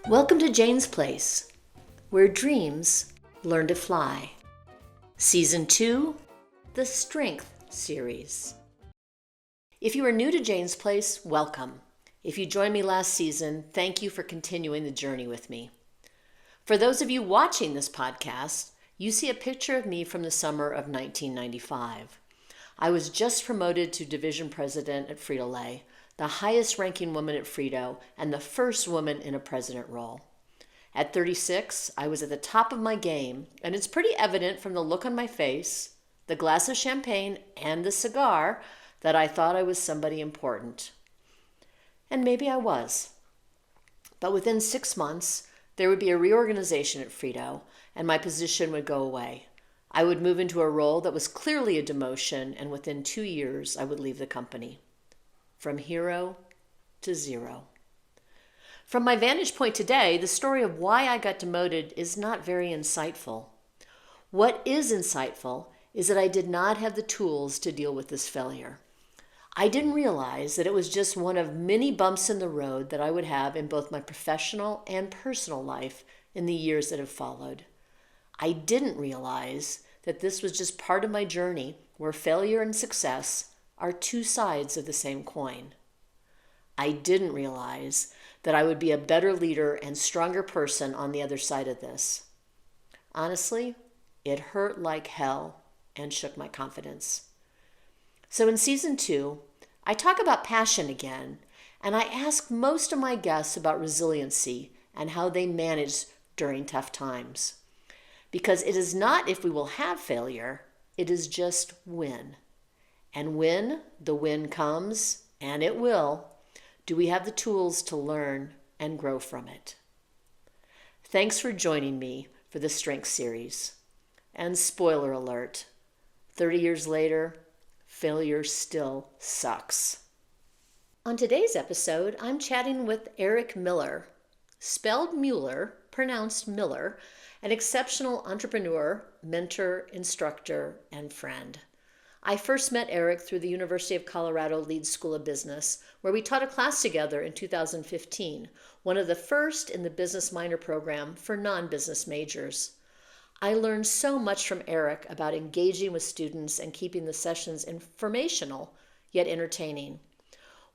Welcome to Jane's Place, where dreams learn to fly. Season 2, the Strength Series. If you are new to Jane's Place, welcome. If you joined me last season, thank you for continuing the journey with me. For those of you watching this podcast, you see a picture of me from the summer of 1995. I was just promoted to division president at Frito-Lay, the highest ranking woman at Frito, and the first woman in a president role. At 36, I was at the top of my game, and it's pretty evident from the look on my face, the glass of champagne, and the cigar that I thought I was somebody important. And maybe I was. But within 6 months, there would be a reorganization at Frito, and my position would go away. I would move into a role that was clearly a demotion, and within 2 years, I would leave the company. From hero to zero. From my vantage point today, the story of why I got demoted is not very insightful. What is insightful is that I did not have the tools to deal with this failure. I didn't realize that it was just one of many bumps in the road that I would have in both my professional and personal life in the years that have followed. I didn't realize that this was just part of my journey where failure and success are two sides of the same coin. I didn't realize that I would be a better leader and stronger person on the other side of this. Honestly, it hurt like hell and shook my confidence. So in season 2, I talk about passion again, and I ask most of my guests about resiliency and how they manage during tough times. Because it is not if we will have failure, it is just when. And when the win comes, and it will, do we have the tools to learn and grow from it? Thanks for joining me for the Strength Series. And spoiler alert, 30 years later, failure still sucks. On today's episode, I'm chatting with Erick Mueller, spelled Mueller, pronounced Miller, an exceptional entrepreneur, mentor, instructor, and friend. I first met Erick through the University of Colorado Leeds School of Business, where we taught a class together in 2015, one of the first in the business minor program for non-business majors. I learned so much from Erick about engaging with students and keeping the sessions informational, yet entertaining.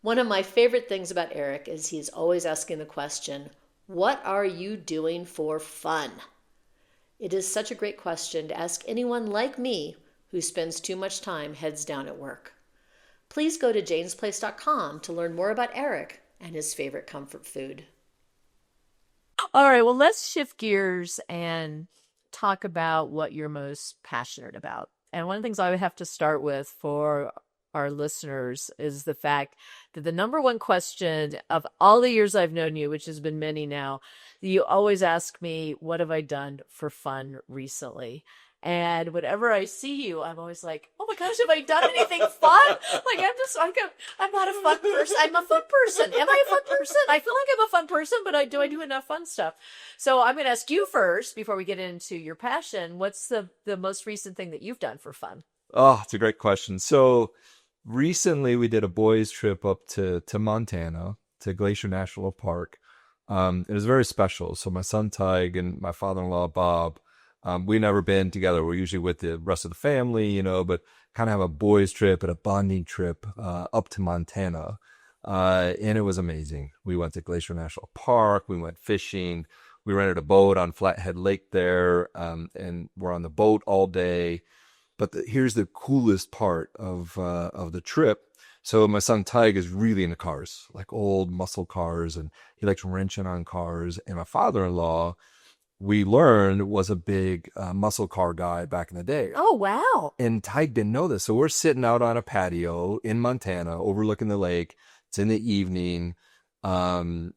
One of my favorite things about Erick is he is always asking the question, what are you doing for fun? It is such a great question to ask anyone like me who spends too much time heads down at work. Please go to janesplace.com to learn more about Erick and his favorite comfort food. All right, well, let's shift gears and talk about what you're most passionate about. And one of the things I would have to start with for our listeners is the fact that the number one question of all the years I've known you, which has been many now, you always ask me, what have I done for fun recently? And whenever I see you, I'm always like, oh my gosh, have I done anything fun? I'm not a fun person. I'm a fun person. Am I a fun person? I feel like I'm a fun person, but do I do enough fun stuff? So I'm going to ask you first, before we get into your passion, what's the most recent thing that you've done for fun? Oh, it's a great question. So recently we did a boys trip up to Montana, to Glacier National Park. It was very special. So my son Tig and my father-in-law Bob, we've never been together. We're usually with the rest of the family, but kind of have a boys trip and a bonding trip up to Montana. And it was amazing. We went to Glacier National Park. We went fishing. We rented a boat on Flathead Lake there, and we're on the boat all day. But here's the coolest part of the trip. So my son Tig is really into cars, like old muscle cars, and he likes wrenching on cars. And my father-in-law, we learned, was a big muscle car guy back in the day. Oh, wow. And Tig didn't know this. So we're sitting out on a patio in Montana overlooking the lake. It's in the evening. And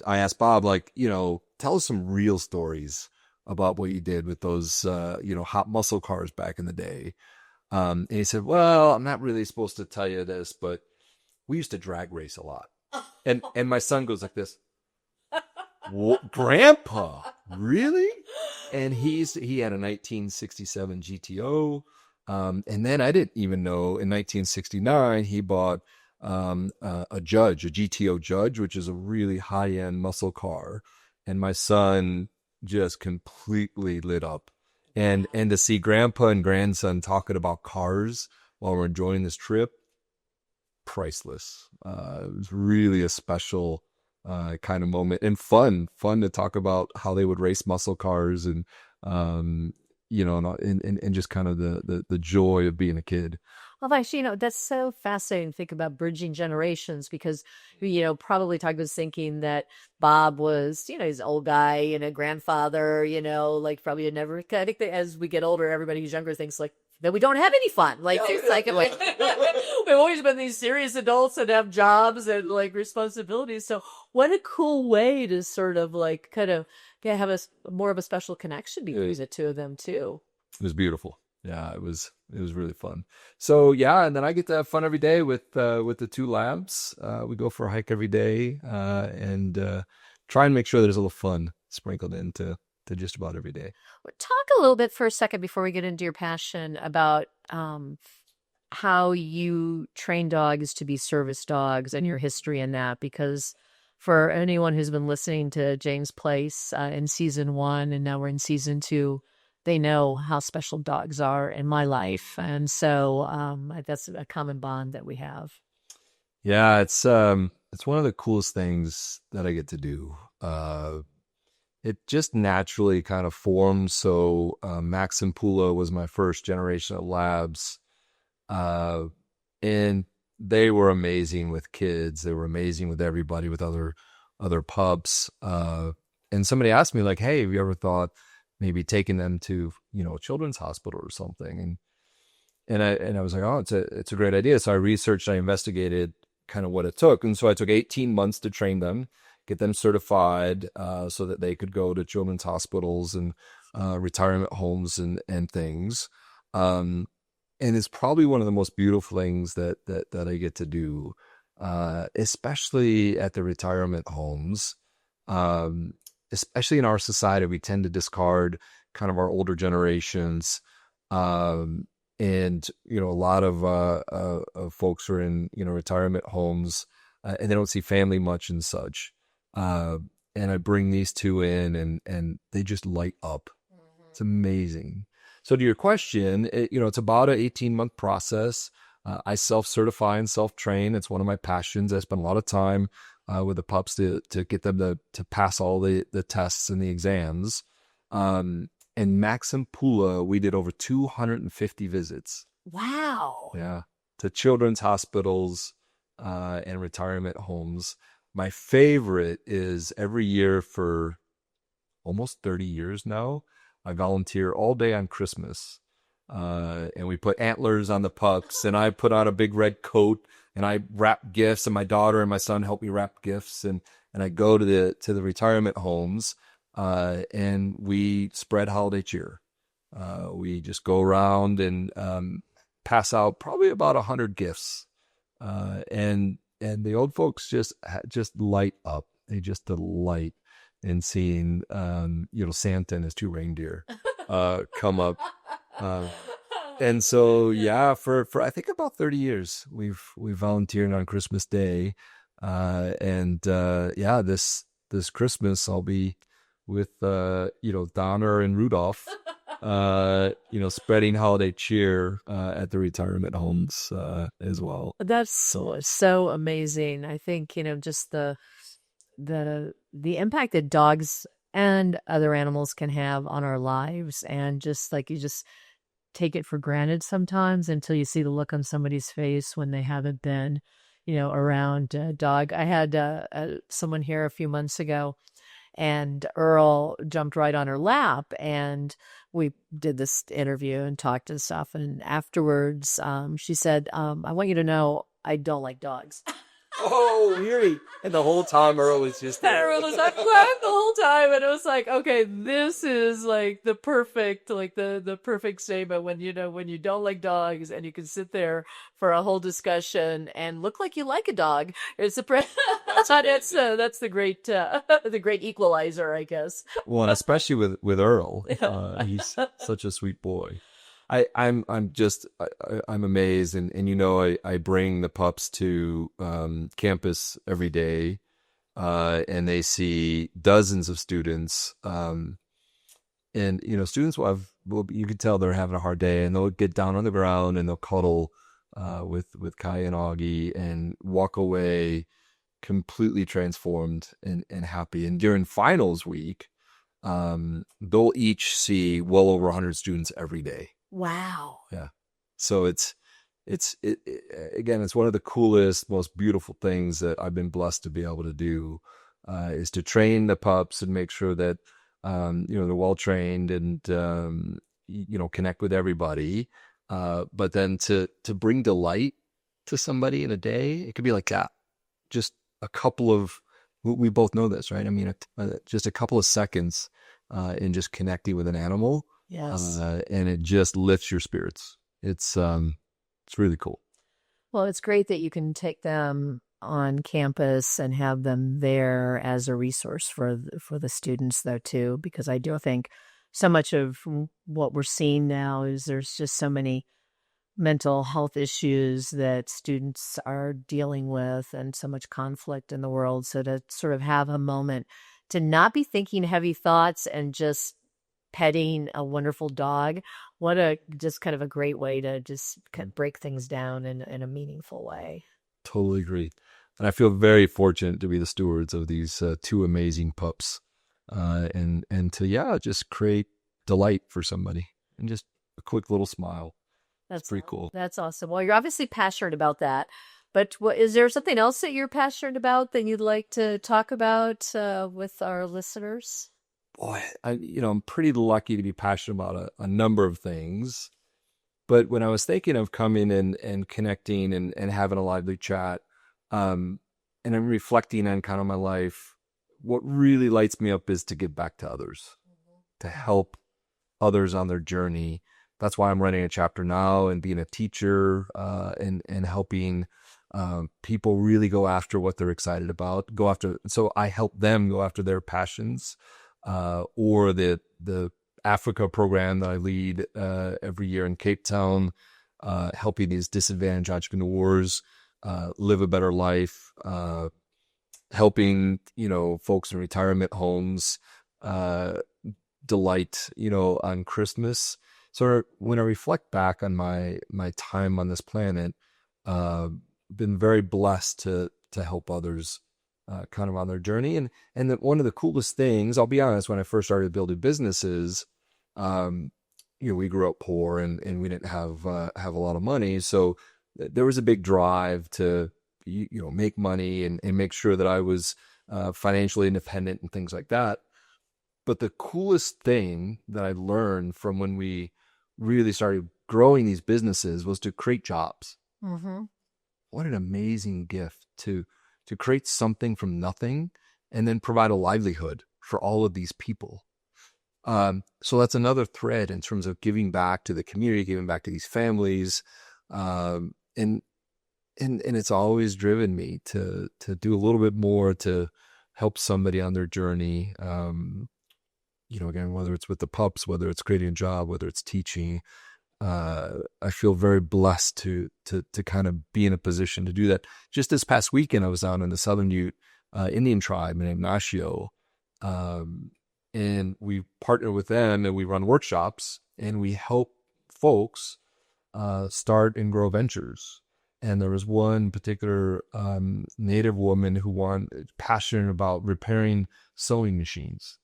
I asked Bob, tell us some real stories about what you did with those, hot muscle cars back in the day. And he said, well, I'm not really supposed to tell you this, but we used to drag race a lot. And my son goes like this. Grandpa, really? And he had a 1967 GTO. And then I didn't even know in 1969 he bought a GTO Judge, which is a really high-end muscle car. and my son just completely lit up. And to see grandpa and grandson talking about cars while we're enjoying this trip, priceless. It was really a special kind of moment, and fun to talk about how they would race muscle cars, and and just kind of the joy of being a kid. Well, actually, that's so fascinating to think about bridging generations because, probably Todd was thinking that Bob was, he's an old guy and a grandfather, like probably had never, I think that as we get older, everybody who's younger thinks like, that we don't have any fun. Like, it's like, we've always been these serious adults that have jobs and like responsibilities. So what a cool way to sort of like kind of have more of a special connection between the two of them too. It was beautiful. Yeah, it was really fun. So yeah, and then I get to have fun every day with the two labs. We go for a hike every day, and try and make sure there's a little fun sprinkled into just about every day. Talk a little bit for a second before we get into your passion about how you train dogs to be service dogs and your history in that, because for anyone who's been listening to Jane's Place in season 1 and now we're in season 2, they know how special dogs are in my life. And so that's a common bond that we have. Yeah, it's one of the coolest things that I get to do. It just naturally kind of formed. So Max and Pula was my first generation of labs. And they were amazing with kids. They were amazing with everybody, with other pups. And somebody asked me like, hey, have you ever thought maybe taking them to, a children's hospital or something? And I was like, oh, it's a great idea. So I researched, I investigated kind of what it took. And so I took 18 months to train them, get them certified, so that they could go to children's hospitals and retirement homes and things. And it's probably one of the most beautiful things that I get to do, especially at the retirement homes. Especially in our society, we tend to discard kind of our older generations. And, a lot of folks are in, retirement homes, and they don't see family much and such. And I bring these two in and they just light up. Mm-hmm. It's amazing. So to your question, it's about an 18-month process. I self-certify and self-train. It's one of my passions. I spend a lot of time with the pups to get them to pass all the tests and the exams. And Max and Pula, we did over 250 visits. Wow. Yeah. To children's hospitals and retirement homes. My favorite is every year for almost 30 years now, I volunteer all day on Christmas. And we put antlers on the pups, and I put on a big red coat, and I wrap gifts, and my daughter and my son help me wrap gifts, and I go to the retirement homes, and we spread holiday cheer. We just go around and pass out probably about 100 gifts, and the old folks just light up. They just delight in seeing Santa and his 2 reindeer come up. And so, yeah, for I think about 30 years, we've volunteered on Christmas Day. This Christmas I'll be with, Donner and Rudolph, spreading holiday cheer, at the retirement homes, as well. That's so amazing. I think, just the impact that dogs and other animals can have on our lives, and just like you just take it for granted sometimes until you see the look on somebody's face when they haven't been, around a dog. I had someone here a few months ago, and Earl jumped right on her lap, and we did this interview and talked and stuff. And afterwards, she said, I want you to know I don't like dogs. Oh, really? And the whole time Earl was just there. Earl was like, what? The whole time. And it was like, okay, this is like the perfect statement when you don't like dogs and you can sit there for a whole discussion and look like you like a dog. It's that's the great equalizer, I guess. Well, and especially with Earl. He's such a sweet boy. I'm amazed, and I bring the pups to campus every day, and they see dozens of students. And, students you can tell they're having a hard day, and they'll get down on the ground and they'll cuddle with Kai and Augie and walk away completely transformed and happy. And during finals week, they'll each see well over 100 students every day. Wow. Yeah. So again, it's one of the coolest, most beautiful things that I've been blessed to be able to do, is to train the pups and make sure that, they're well trained and, connect with everybody. But then to bring delight to somebody in a day, it could be like that. Just a couple of, we both know this, right? I mean, just a couple of seconds, in just connecting with an animal. Yes. And it just lifts your spirits. It's really cool. Well, it's great that you can take them on campus and have them there as a resource for the students, though, too, because I do think so much of what we're seeing now is there's just so many mental health issues that students are dealing with and so much conflict in the world. So to sort of have a moment to not be thinking heavy thoughts and just petting a wonderful dog, just kind of a great way to just kind of break things down in a meaningful way. Totally agree. And I feel very fortunate to be the stewards of these two amazing pups, and to just create delight for somebody and just a quick little smile. That's pretty cool. That's awesome. Well, you're obviously passionate about that, but is there something else that you're passionate about that you'd like to talk about with our listeners? Boy, I'm pretty lucky to be passionate about a number of things. But when I was thinking of coming and connecting and having a lively chat, and I'm reflecting on kind of my life, what really lights me up is to give back to others, to help others on their journey. That's why I'm running a chapter now and being a teacher, and helping people really go after what they're excited about, so I help them go after their passions, or the Africa program that I lead every year in Cape Town, helping these disadvantaged entrepreneurs live a better life, helping folks in retirement homes delight on Christmas. So when I reflect back on my time on this planet, been very blessed to help others kind of on their journey. And one of the coolest things, I'll be honest, when I first started building businesses, we grew up poor and we didn't have a lot of money. So there was a big drive to, make money and make sure that I was financially independent and things like that. But the coolest thing that I learned from when we really started growing these businesses was to create jobs. Mm-hmm. What an amazing gift to create something from nothing and then provide a livelihood for all of these people. So that's another thread in terms of giving back to the community, giving back to these families. And it's always driven me to do a little bit more to help somebody on their journey. Again, whether it's with the pups, whether it's creating a job, whether it's teaching, I feel very blessed to kind of be in a position to do that. Just this past weekend, I was out in the Southern Ute Indian tribe named Nashio, and we partner with them and we run workshops and we help folks start and grow ventures. And there was one particular Native woman who passionate about repairing sewing machines,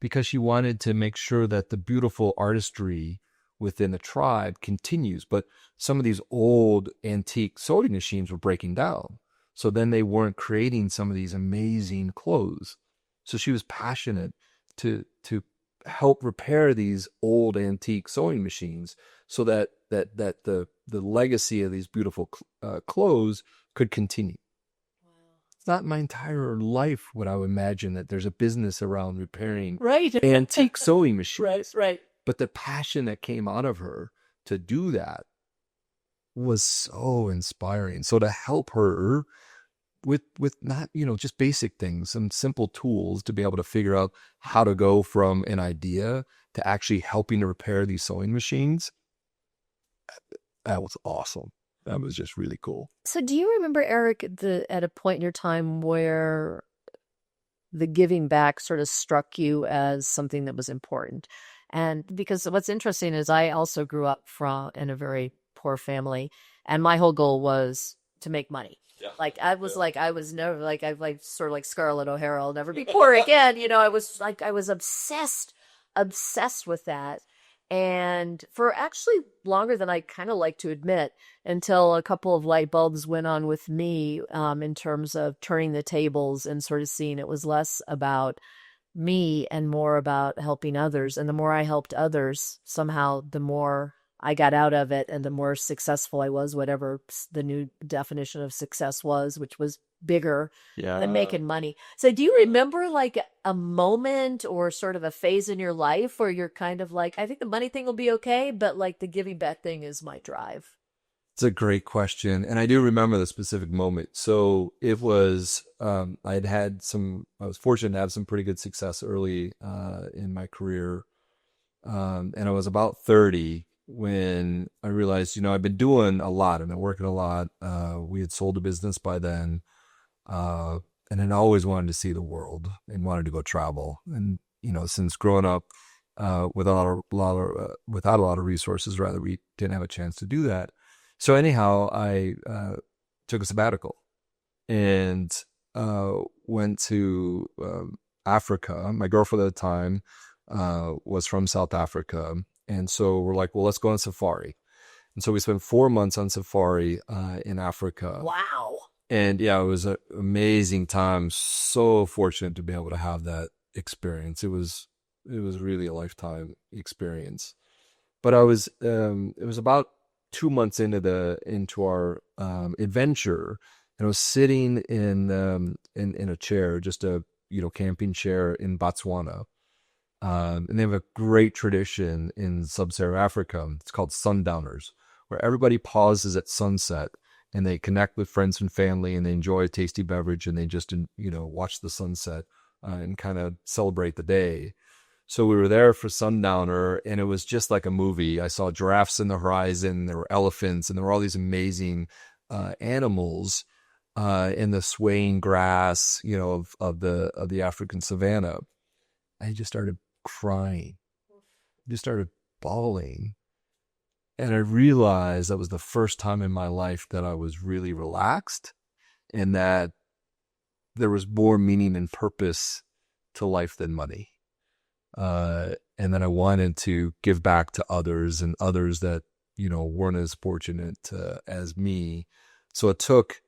because she wanted to make sure that the beautiful artistry within the tribe continues. But some of these old antique sewing machines were breaking down. So then they weren't creating some of these amazing clothes. So she was passionate to help repair these old antique sewing machines so that the legacy of these beautiful clothes could continue. It's not my entire life would I imagine that there's a business around repairing antique sewing machines. Right. But the passion that came out of her to do that was so inspiring. So to help her with not, just basic things, some simple tools to be able to figure out how to go from an idea to actually helping to repair these sewing machines, that was awesome. That was just really cool. So do you remember, Eric, at a point in your time where the giving back sort of struck you as something that was important. And because what's interesting is I also grew up in a very poor family, and my whole goal was to make money. Yeah. I was never I've sort of like Scarlett O'Hara, I'll never be poor again. I was obsessed with that. And for actually longer than I kind of like to admit, until a couple of light bulbs went on with me, in terms of turning the tables and sort of seeing it was less about me and more about helping others. And the more I helped others, somehow the more I got out of it and the more successful I was, whatever the new definition of success was, which was bigger than making money. So do you remember like a moment or sort of a phase in your life where you're kind of like, I think the money thing will be okay, but like the giving back thing is my drive? It's a great question. And I do remember the specific moment. So it was, I was fortunate to have some pretty good success early in my career. And I was about 30 when I realized, I've been doing a lot. I've been working a lot. We had sold a business by then. And I always wanted to see the world and wanted to go travel. And, since growing up without a lot of resources, rather, we didn't have a chance to do that. So anyhow, I took a sabbatical and went to Africa. My girlfriend at the time was from South Africa. And so we're like, well, let's go on safari. And so we spent 4 months on safari in Africa. Wow. And yeah, it was an amazing time. So fortunate to be able to have that experience. It was really a lifetime experience. But it was about 2 months into our adventure, and I was sitting in a chair, just a camping chair in Botswana, and they have a great tradition in sub-Saharan Africa. It's called sundowners, where everybody pauses at sunset and they connect with friends and family, and they enjoy a tasty beverage, and they just watch the sunset and kind of celebrate the day. So we were there for Sundowner, and it was just like a movie. I saw giraffes in the horizon, there were elephants, and there were all these amazing animals in the swaying grass, of the African savannah. I just started crying, just started bawling. And I realized that was the first time in my life that I was really relaxed, and that there was more meaning and purpose to life than money. And then I wanted to give back to others, and others that, weren't as fortunate as me. So it took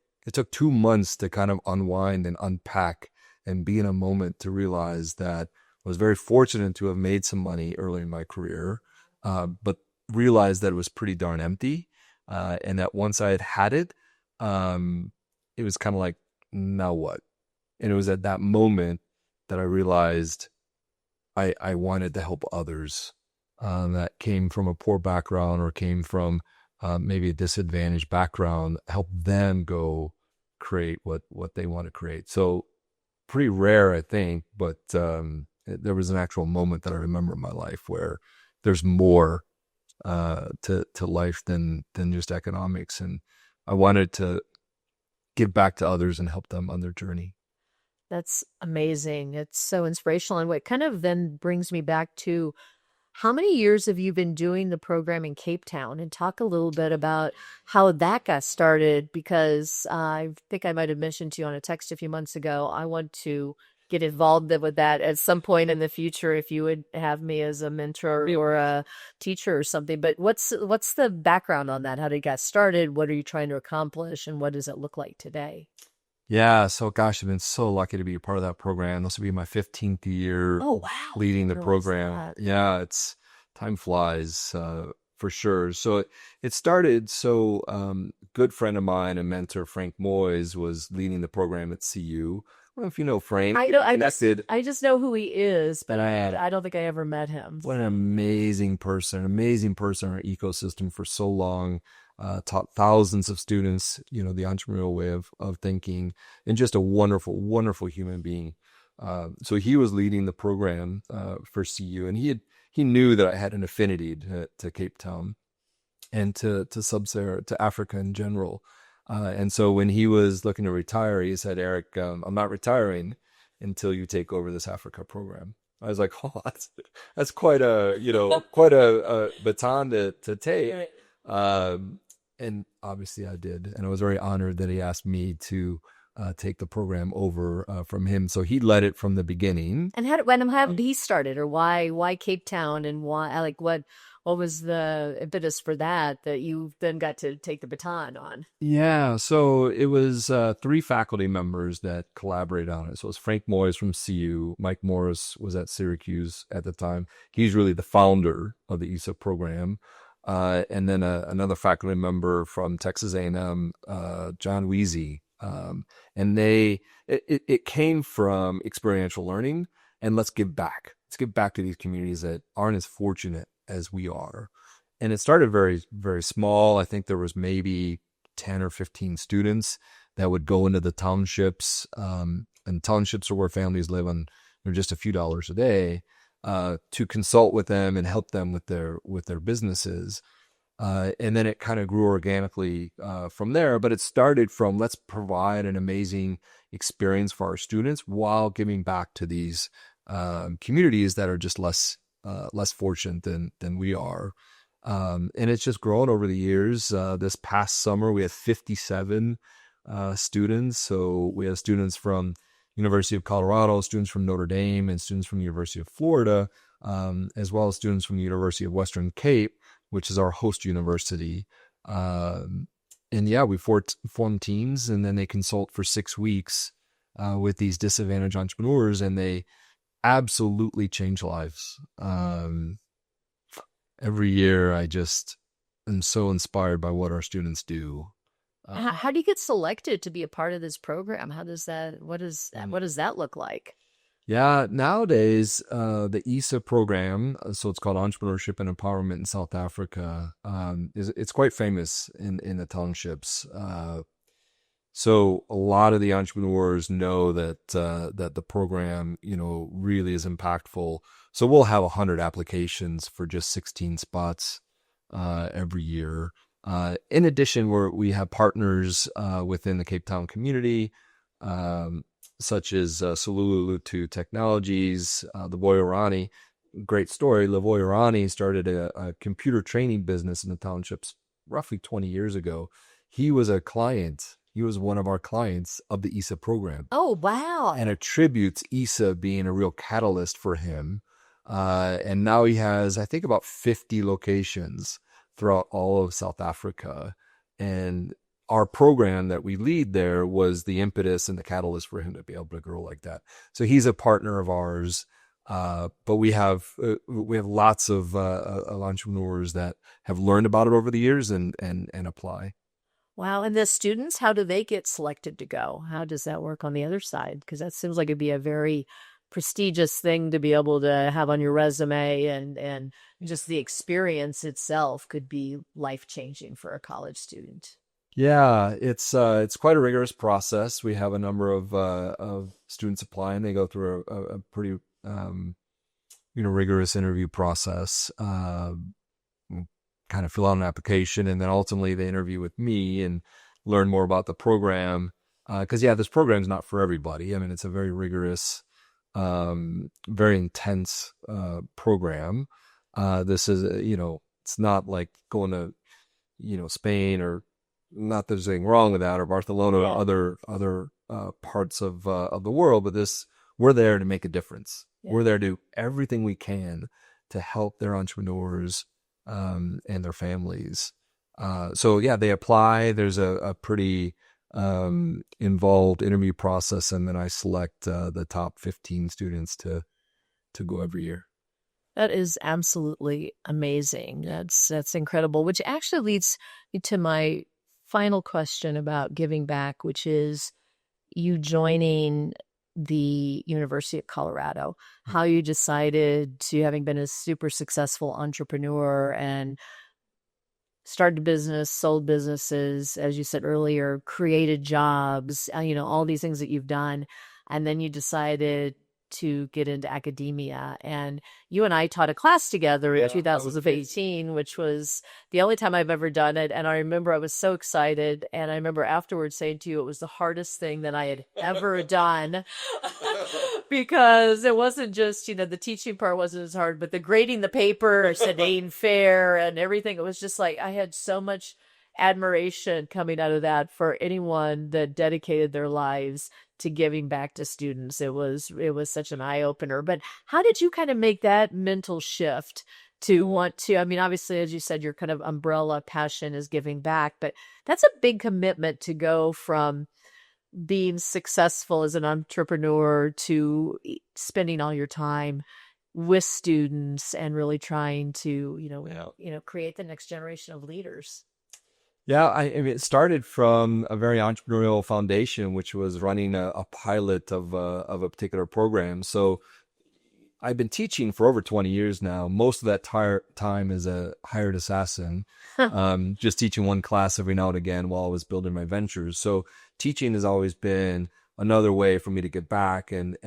2 months to kind of unwind and unpack and be in a moment to realize that I was very fortunate to have made some money early in my career, but realized that it was pretty darn empty. And that once I had it, it was kind of like, now what? And it was at that moment that I realized I wanted to help others that came from a poor background or came from maybe a disadvantaged background, help them go create what they want to create. So pretty rare, I think, but there was an actual moment that I remember in my life where there's more to life than just economics. And I wanted to give back to others and help them on their journey. That's amazing. It's so inspirational. And what kind of then brings me back to, how many years have you been doing the program in Cape Town? And talk a little bit about how that got started, because I think I might have mentioned to you on a text a few months ago, I want to get involved with that at some point in the future, if you would have me as a mentor or a teacher or something. But what's the background on that? How did it get started? What are you trying to accomplish? And what does it look like today? Yeah, so gosh, I've been so lucky to be a part of that program. This will be my 15th year leading the program. Yeah, time flies for sure. So it started, good friend of mine and mentor, Frank Moyes, was leading the program at CU. I don't know if you know Frank. I just know who he is, but I don't think I ever met him. What an amazing person in our ecosystem for so long. Taught thousands of students, the entrepreneurial way of thinking, and just a wonderful, wonderful human being. So he was leading the program for CU, and he knew that I had an affinity to Cape Town and to Sub-Saharan, to Africa in general. And so when he was looking to retire, he said, "Eric, I'm not retiring, until you take over this Africa program. I was like, oh, that's quite a, quite a baton to take. Right. And obviously I did. And I was very honored that he asked me to take the program over from him. So he led it from the beginning. And how did he start it, or why Cape Town, and why, like, what was the impetus for that you then got to take the baton on? Yeah, so it was 3 faculty members that collaborated on it. So it was Frank Moyes from CU, Mike Morris was at Syracuse at the time. He's really the founder of the ESA program. And then another faculty member from Texas A&M, John Weezy. And it came from experiential learning, and let's give back. Let's give back to these communities that aren't as fortunate as we are. And it started very, very small. I think there was maybe 10 or 15 students that would go into the townships, and townships are where families live on just a few dollars a day, to consult with them and help them with their businesses. And then it kind of grew organically from there. But it started from, let's provide an amazing experience for our students while giving back to these communities that are just less fortunate than we are. And it's just grown over the years. This past summer, we had 57 students. So we had students from University of Colorado, students from Notre Dame, and students from the University of Florida, as well as students from the University of Western Cape, which is our host university. And yeah, we form teams, and then they consult for 6 weeks with these disadvantaged entrepreneurs, and they absolutely change lives. Every year, I just am so inspired by what our students do. How do you get selected to be a part of this program? What does that look like? Yeah, nowadays, the ESA program, so it's called Entrepreneurship and Empowerment in South Africa, it's quite famous in the townships. So a lot of the entrepreneurs know that the program, really is impactful. So we'll have 100 applications for just 16 spots every year. In addition, we have partners within the Cape Town community, such as Sululu Technologies, the Boyorani. Great story. Lavoyorani started a computer training business in the townships roughly 20 years ago. He was a client. He was one of our clients of the ESA program. Oh, wow. And attributes ESA being a real catalyst for him. And now he has, I think, about 50 locations throughout all of South Africa. And our program that we lead there was the impetus and the catalyst for him to be able to grow like that. So he's a partner of ours. But we have lots of entrepreneurs that have learned about it over the years and apply. Wow. And the students, how do they get selected to go? How does that work on the other side? Because that seems like it'd be a very prestigious thing to be able to have on your resume, and just the experience itself could be life-changing for a college student. Yeah, it's quite a rigorous process. We have a number of students apply, and they go through a pretty rigorous interview process. Kind of fill out an application, and then ultimately they interview with me and learn more about the program. Because this program is not for everybody. I mean, it's a very rigorous, very intense program. This is it's not like going to Spain, or not that there's anything wrong with that, or Barcelona, or other parts of the world. But we're there to make a difference. Yeah. We're there to do everything we can to help their entrepreneurs and their families. So they apply. There's a pretty involved interview process, and then I select the top 15 students to go every year. That is absolutely amazing. That's incredible, which actually leads me to my final question about giving back, which is you joining the University of Colorado, how you decided to, having been a super successful entrepreneur and started a business, sold businesses, as you said earlier, created jobs, all these things that you've done. And then you decided to get into academia. And you and I taught a class together in 2018, which was the only time I've ever done it. And I remember I was so excited. And I remember afterwards saying to you, it was the hardest thing that I had ever done. because it wasn't just, the teaching part wasn't as hard, but the grading the paper, staying fair and everything. It was just like, I had so much admiration coming out of that for anyone that dedicated their lives to giving back to students. It was such an eye opener. But how did you kind of make that mental shift to want to, I mean, obviously, as you said, your kind of umbrella passion is giving back, but that's a big commitment to go from being successful as an entrepreneur to spending all your time with students and really trying to, create the next generation of leaders. Yeah, I mean, it started from a very entrepreneurial foundation, which was running a pilot of a particular program. So I've been teaching for over 20 years now. Most of that time as a hired assassin, just teaching one class every now and again while I was building my ventures. So teaching has always been another way for me to get back and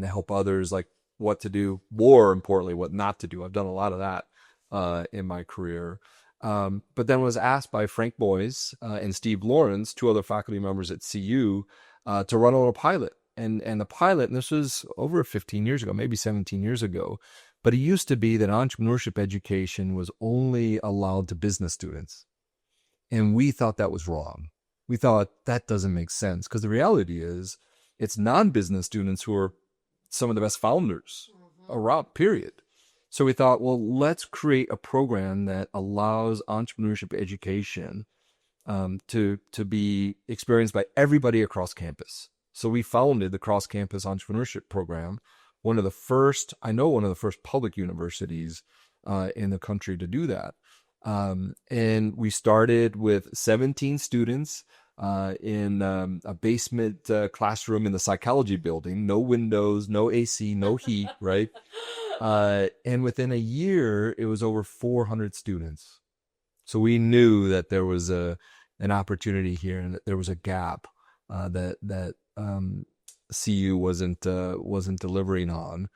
help others, like what to do, more importantly, what not to do. I've done a lot of that in my career. But then was asked by Frank Boyes and Steve Lawrence, two other faculty members at CU, to run on a pilot. And the pilot, and this was over 15 years ago, maybe 17 years ago, but it used to be that entrepreneurship education was only allowed to business students. And we thought that was wrong. We thought that doesn't make sense, because the reality is it's non-business students who are some of the best founders around, period. So we thought, well, let's create a program that allows entrepreneurship education to be experienced by everybody across campus. So we founded the cross-campus entrepreneurship program, one of the first public universities in the country to do that. And we started with 17 students in a basement classroom in the psychology building, no windows, no AC, no heat, right? And within a year, it was over 400 students. So we knew that there was an opportunity here and that there was a gap that CU wasn't delivering on.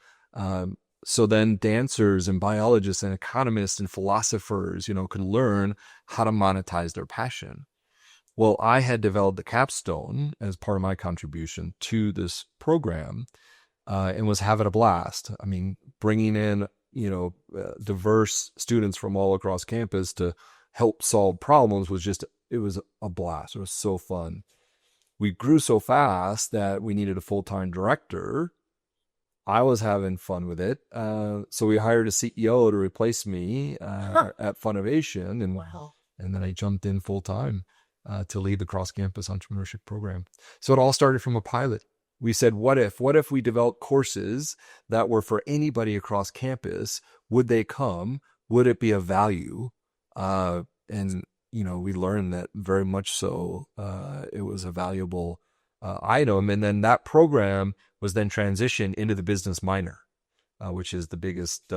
So then dancers and biologists and economists and philosophers, could learn how to monetize their passion. Well, I had developed the capstone as part of my contribution to this program, and was having a blast. I mean, bringing in, diverse students from all across campus to help solve problems it was a blast. It was so fun. We grew so fast that we needed a full-time director. I was having fun with it. So we hired a CEO to replace me at Funnovation. And then I jumped in full-time to lead the cross-campus entrepreneurship program. So it all started from a pilot. We said, what if we developed courses that were for anybody across campus? Would they come? Would it be of value? And we learned that very much so. It was a valuable item. And then that program was then transitioned into the business minor, which is the biggest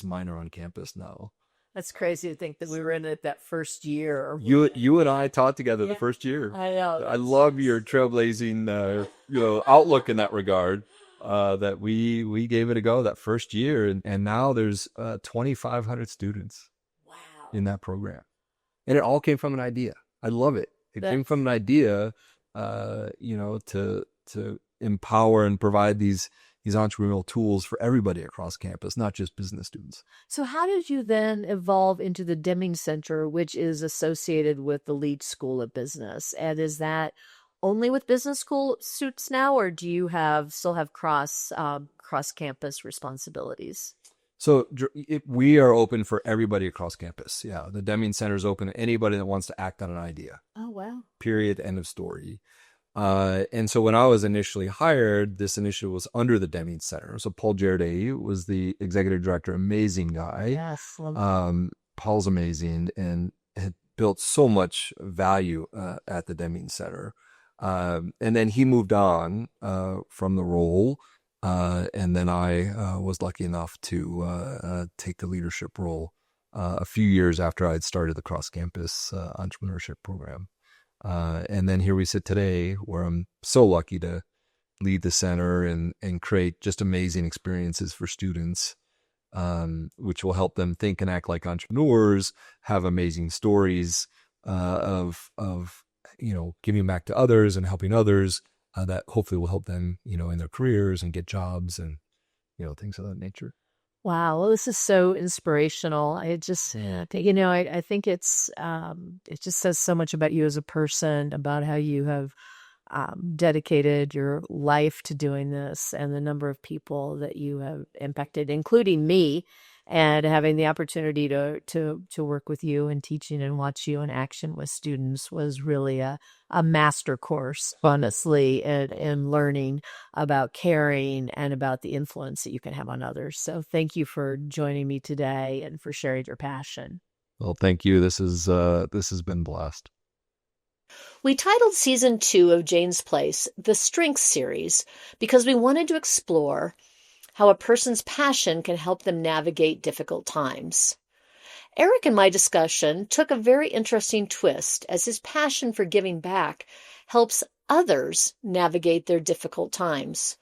minor on campus now. That's crazy to think that we were in it that first year. You and I taught together the first year. I know. I love your trailblazing, outlook in that regard. That we gave it a go that first year, and now there's 2,500 students. Wow. In that program. And it all came from an idea. I love it. It came from an idea, to empower and provide these entrepreneurial tools for everybody across campus, not just business students. So how did you then evolve into the Deming Center, which is associated with the Leach School of Business? And is that only with business school students now, or do you still have cross campus responsibilities? So we are open for everybody across campus. Yeah, the Deming Center is open to anybody that wants to act on an idea. Oh, wow. Period. End of story. And so when I was initially hired, this initiative was under the Deming Center. So Paul Jarday was the executive director, amazing guy. Yes. Paul's amazing and had built so much value at the Deming Center. And then he moved on from the role. And then I was lucky enough to take the leadership role a few years after I'd started the cross-campus entrepreneurship program. And then here we sit today, where I'm so lucky to lead the center and create just amazing experiences for students, which will help them think and act like entrepreneurs, have amazing stories of giving back to others and helping others, that hopefully will help them, in their careers and get jobs and, things of that nature. Wow. Well, this is so inspirational. I just, I think it just says so much about you as a person, about how you have dedicated your life to doing this and the number of people that you have impacted, including me, and having the opportunity to work with you and teaching and watch you in action with students was really a master course, honestly, in learning about caring and about the influence that you can have on others. So thank you for joining me today and for sharing your passion. Well, thank you. This has been a blast. We titled Season 2 of Jane's Place the Strengths Series because we wanted to explore how a person's passion can help them navigate difficult times. Erick and my discussion took a very interesting twist as his passion for giving back helps others navigate their difficult times,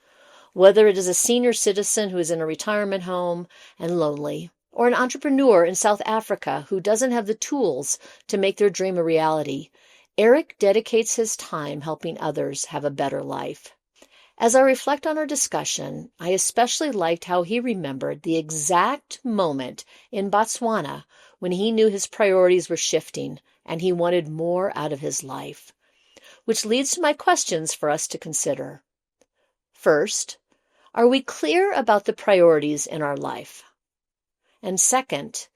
whether it is a senior citizen who is in a retirement home and lonely, or an entrepreneur in South Africa who doesn't have the tools to make their dream a reality. Erick dedicates his time helping others have a better life. As I reflect on our discussion, I especially liked how he remembered the exact moment in Botswana when he knew his priorities were shifting and he wanted more out of his life, which leads to my questions for us to consider. First, are we clear about the priorities in our life? And second,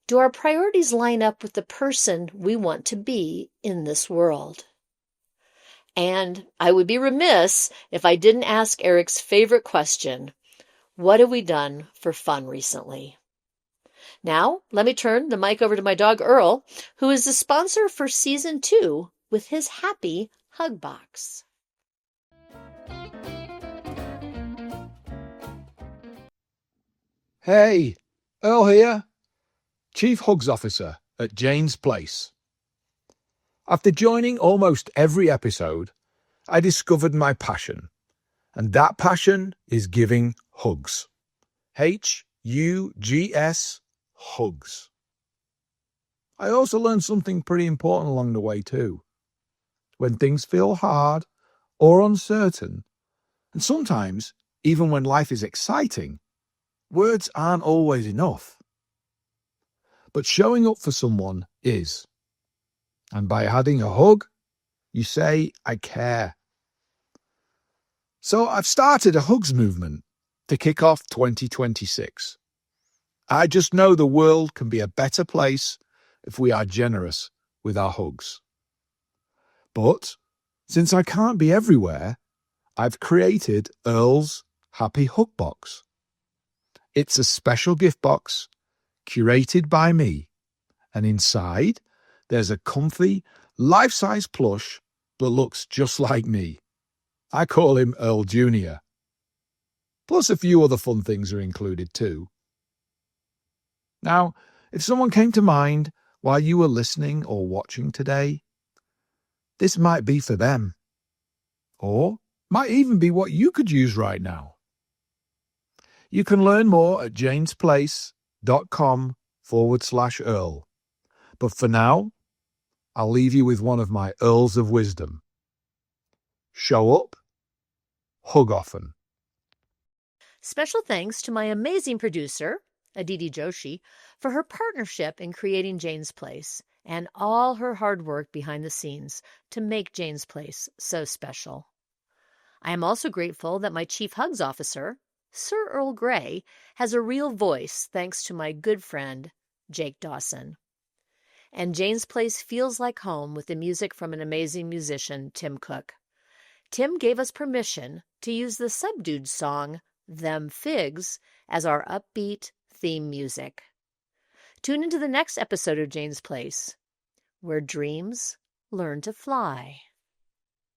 do our priorities line up with the person we want to be in this world? And I would be remiss if I didn't ask Erick's favorite question: what have we done for fun recently? Now, let me turn the mic over to my dog Earl, who is the sponsor for Season 2 with his happy hug box. Hey, Earl here, Chief Hugs Officer at Jane's Place. After joining almost every episode, I discovered my passion, and that passion is giving hugs. Hugs, hugs. I also learned something pretty important along the way too. When things feel hard or uncertain, and sometimes even when life is exciting, words aren't always enough. But showing up for someone is. And by adding a hug, you say, I care. So I've started a hugs movement to kick off 2026. I just know the world can be a better place if we are generous with our hugs. But since I can't be everywhere, I've created Earl's Happy Hug Box. It's a special gift box curated by me, and inside there's a comfy, life-size plush that looks just like me. I call him Earl Jr. Plus a few other fun things are included too. Now, if someone came to mind while you were listening or watching today, this might be for them. Or might even be what you could use right now. You can learn more at janesplace.com/Earl. But for now, I'll leave you with one of my Earls of Wisdom. Show up, hug often. Special thanks to my amazing producer, Aditi Joshi, for her partnership in creating Jane's Place and all her hard work behind the scenes to make Jane's Place so special. I am also grateful that my Chief Hugs Officer, Sir Earl Grey, has a real voice thanks to my good friend, Jake Dawson. And Jane's Place feels like home with the music from an amazing musician, Tim Cook. Tim gave us permission to use the Subdued song, Them Figs, as our upbeat theme music. Tune into the next episode of Jane's Place, where dreams learn to fly.